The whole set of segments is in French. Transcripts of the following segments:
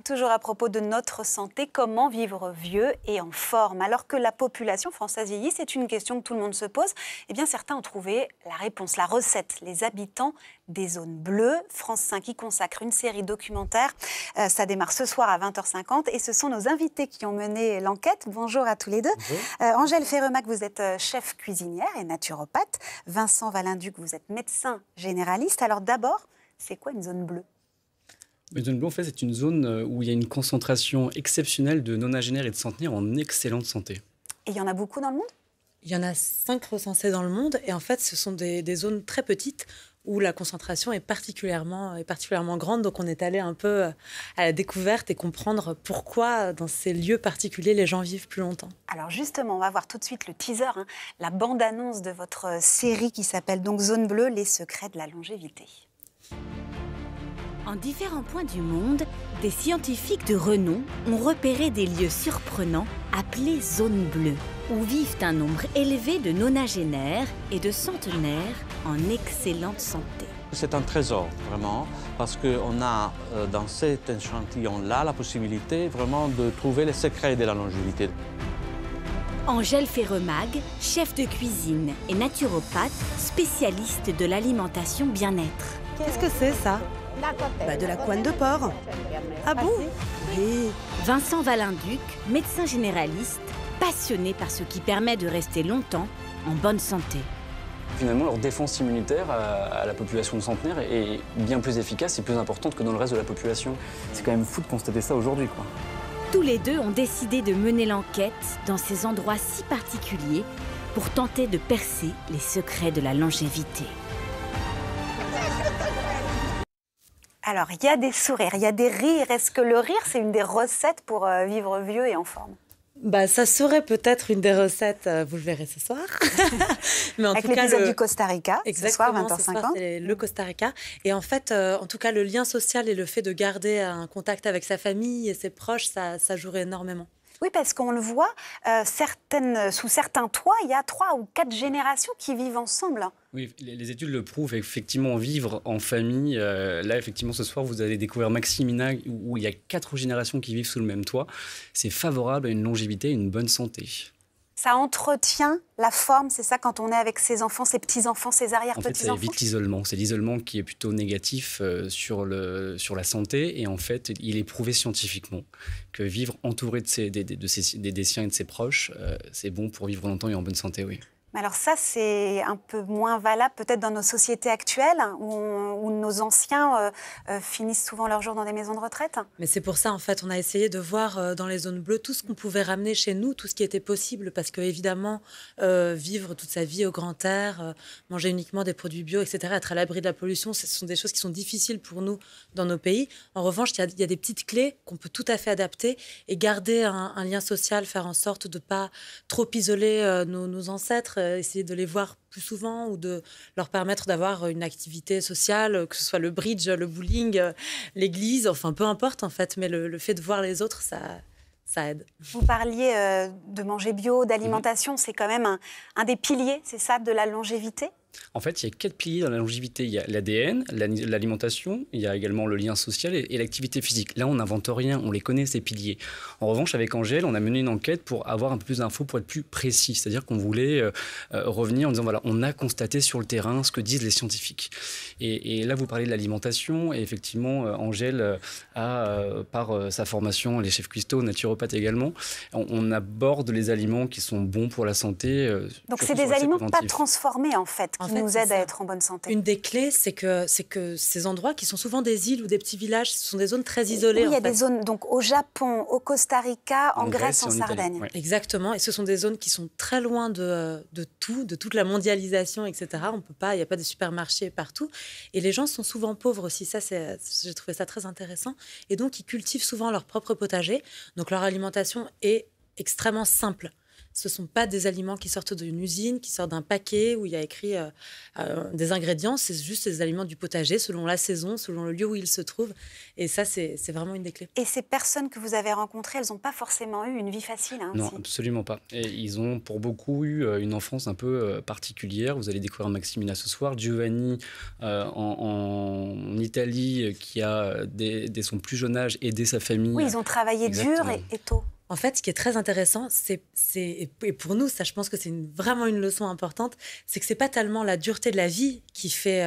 Toujours à propos de notre santé, comment vivre vieux et en forme? Alors que la population française vieillit, c'est une question que tout le monde se pose. Eh bien, certains ont trouvé la réponse, la recette. Les habitants des zones bleues. France 5 y consacre une série documentaire. Ça démarre ce soir à 20h50 et ce sont nos invités qui ont mené l'enquête. Bonjour à tous les deux. Angèle Ferremac, vous êtes chef cuisinière et naturopathe. Vincent Valenduc, vous êtes médecin généraliste. Alors d'abord, c'est quoi une zone bleue? Une zone bleue, en fait, c'est une zone où il y a une concentration exceptionnelle de nonagénaires et de centenaires en excellente santé. Et il y en a beaucoup dans le monde? Il y en a 5 recensés dans le monde et en fait, ce sont des zones très petites où la concentration est particulièrement grande. Donc, on est allé un peu à la découverte et comprendre pourquoi, dans ces lieux particuliers, les gens vivent plus longtemps. Alors justement, on va voir tout de suite le teaser, la bande-annonce de votre série qui s'appelle donc Zone Bleue, les secrets de la longévité. En différents points du monde, des scientifiques de renom ont repéré des lieux surprenants appelés zones bleues, où vivent un nombre élevé de nonagénaires et de centenaires en excellente santé. C'est un trésor, vraiment, parce qu'on a dans cet échantillon-là la possibilité vraiment de trouver les secrets de la longévité. Angèle Ferremac, chef de cuisine et naturopathe, spécialiste de l'alimentation bien-être. Qu'est-ce que c'est, ça ? De la couenne de porc. Ah bon? Oui. Vincent Valenduc, médecin généraliste, passionné par ce qui permet de rester longtemps en bonne santé. Finalement, leur défense immunitaire à la population de centenaires est bien plus efficace et plus importante que dans le reste de la population. C'est quand même fou de constater ça aujourd'hui, quoi. Tous les deux ont décidé de mener l'enquête dans ces endroits si particuliers pour tenter de percer les secrets de la longévité. Alors, il y a des sourires, il y a des rires. Est-ce que le rire, c'est une des recettes pour vivre vieux et en forme? Ça serait peut-être une des recettes, vous le verrez ce soir. Mais en tout cas, l'épisode du Costa Rica, ce soir, 20h50. Ce soir, c'est le Costa Rica. Et en fait, en tout cas, le lien social et le fait de garder un contact avec sa famille et ses proches, ça jouerait énormément. Oui, parce qu'on le voit, sous certains toits, il y a 3 ou 4 générations qui vivent ensemble. Oui, les études le prouvent, effectivement, vivre en famille. Là, effectivement, ce soir, vous allez découvrir Maximina, où il y a 4 générations qui vivent sous le même toit. C'est favorable à une longévité et une bonne santé. Ça entretient la forme, c'est ça, quand on est avec ses enfants, ses petits-enfants, ses arrière-petits-enfants? En fait, ça évite l'isolement. C'est l'isolement qui est plutôt négatif sur la santé. Et en fait, il est prouvé scientifiquement que vivre entouré des siens et de ses proches, c'est bon pour vivre longtemps et en bonne santé, oui. Mais alors ça, c'est un peu moins valable peut-être dans nos sociétés actuelles, où nos anciens finissent souvent leur jour dans des maisons de retraite. Mais c'est pour ça, en fait, on a essayé de voir dans les zones bleues tout ce qu'on pouvait ramener chez nous, tout ce qui était possible, parce que évidemment, vivre toute sa vie au grand air, manger uniquement des produits bio, etc., être à l'abri de la pollution, ce sont des choses qui sont difficiles pour nous dans nos pays. En revanche, il y a des petites clés qu'on peut tout à fait adapter et garder un lien social, faire en sorte de ne pas trop isoler nos ancêtres, essayer de les voir plus souvent ou de leur permettre d'avoir une activité sociale, que ce soit le bridge, le bowling, l'église, enfin peu importe en fait, mais le fait de voir les autres, ça aide. Vous parliez de manger bio, d'alimentation, c'est quand même un des piliers, c'est ça, de la longévité? En fait, il y a 4 piliers dans la longévité. Il y a l'ADN, l'alimentation, il y a également le lien social et l'activité physique. Là, on n'invente rien, on les connaît, ces piliers. En revanche, avec Angèle, on a mené une enquête pour avoir un peu plus d'infos, pour être plus précis. C'est-à-dire qu'on voulait revenir en disant, voilà, on a constaté sur le terrain ce que disent les scientifiques. Et là, vous parlez de l'alimentation. Et effectivement, Angèle a, par sa formation, les chefs cuistots, naturopathes également, on aborde les aliments qui sont bons pour la santé. Donc, c'est des aliments pas transformés, en fait, qui nous aident à être en bonne santé. Une des clés, c'est que ces endroits qui sont souvent des îles ou des petits villages, ce sont des zones très isolées. Oui, il y a des zones donc, au Japon, au Costa Rica, en Grèce, en Sardaigne. Ouais. Exactement, et ce sont des zones qui sont très loin de toute la mondialisation, etc. Il n'y a pas de supermarchés partout. Et les gens sont souvent pauvres aussi, j'ai trouvé ça très intéressant. Et donc, ils cultivent souvent leur propre potager. Donc, leur alimentation est extrêmement simple. Ce ne sont pas des aliments qui sortent d'une usine, qui sortent d'un paquet où il y a écrit des ingrédients. C'est juste des aliments du potager, selon la saison, selon le lieu où ils se trouvent. Et ça, c'est vraiment une des clés. Et ces personnes que vous avez rencontrées, elles n'ont pas forcément eu une vie facile. Hein, non, aussi. Absolument pas. Et ils ont pour beaucoup eu une enfance un peu particulière. Vous allez découvrir Maximina ce soir. Giovanni en Italie, qui a, dès son plus jeune âge, aidé sa famille. Oui, ils ont travaillé dur et tôt. En fait, ce qui est très intéressant, et pour nous, ça, je pense que c'est vraiment une leçon importante, c'est que c'est pas tellement la dureté de la vie qui fait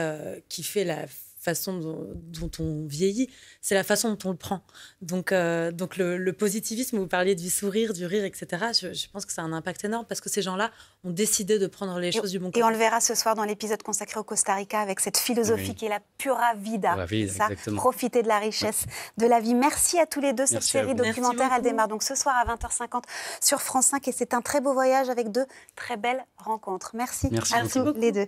la façon dont on vieillit, c'est la façon dont on le prend. Donc le positivisme, vous parliez du sourire, du rire, etc., je pense que ça a un impact énorme parce que ces gens-là ont décidé de prendre les choses du bon côté. Et on le verra ce soir dans l'épisode consacré au Costa Rica avec cette philosophie qui est la pura vida. Pura vida, ça, exactement. profiter de la richesse de la vie. Merci à tous les deux. Cette série documentaire, elle démarre donc ce soir à 20h50 sur France 5 et c'est un très beau voyage avec de très belles rencontres. Merci à tous les deux.